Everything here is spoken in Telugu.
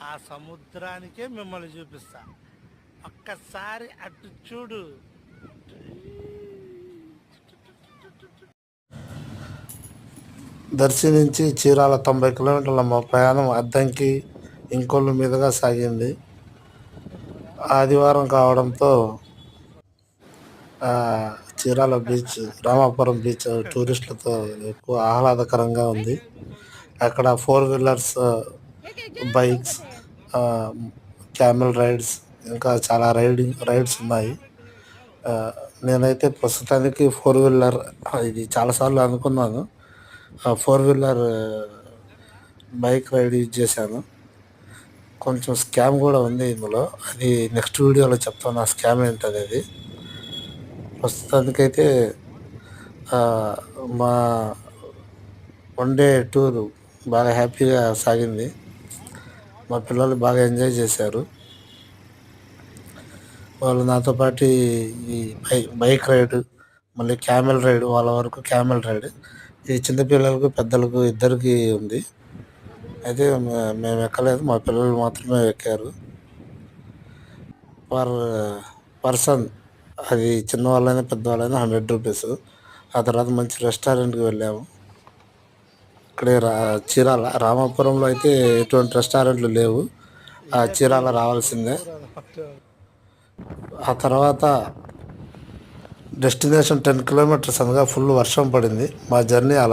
ఆ సముద్రానికే మిమ్మల్ని చూపిస్తా. ఒక్కసారి అటు చూడు. దర్శి నుంచి చీరాల 90 కిలోమీటర్ల మా ప్రయాణం అద్దంకి ఇంకొల్లు మీదుగా సాగింది. ఆదివారం కావడంతో చీరాల బీచ్, రామాపురం బీచ్ టూరిస్టులతో ఎక్కువ ఆహ్లాదకరంగా ఉంది. అక్కడ 4 వీలర్స్, బైక్స్, క్యామెల్ రైడ్స్, ఇంకా చాలా రైడ్స్ ఉన్నాయి. నేనైతే ప్రస్తుతానికి 4 వీలర్ ఇది చాలాసార్లు అనుకున్నాను. 4 వీలర్ బైక్ రైడ్ యూజ్ చేశాను. కొంచెం స్కామ్ కూడా ఉంది ఇందులో. అది నెక్స్ట్ వీడియోలో చెప్తాను ఆ స్కామ్ ఏంటనేది. ప్రస్తుతానికైతే మా 1 డే టూర్ బాగా హ్యాపీగా సాగింది. మా పిల్లలు బాగా ఎంజాయ్ చేశారు. వాళ్ళు నాతో పాటు ఈ బైక్ రైడ్, మళ్ళీ క్యామెల్ రైడ్, వాళ్ళ వరకు క్యామెల్ రైడ్, ఈ చిన్నపిల్లలకు పెద్దలకు ఇద్దరికి ఉంది. అయితే మేము ఎక్కలేదు, మా పిల్లలు మాత్రమే ఎక్కారు. పర్సన్ అది చిన్నవాళ్ళైనా పెద్దవాళ్ళైనా 100 రూపీస్. ఆ తర్వాత మంచి రెస్టారెంట్కి వెళ్ళాము. ఇక్కడే చీరాల రామాపురంలో అయితే ఎటువంటి రెస్టారెంట్లు లేవు. చీరాల రావాల్సిందే. ఆ తర్వాత డెస్టినేషన్ 10 కిలోమీటర్స్ అనగా ఫుల్ వర్షం పడింది. మా జర్నీ అలా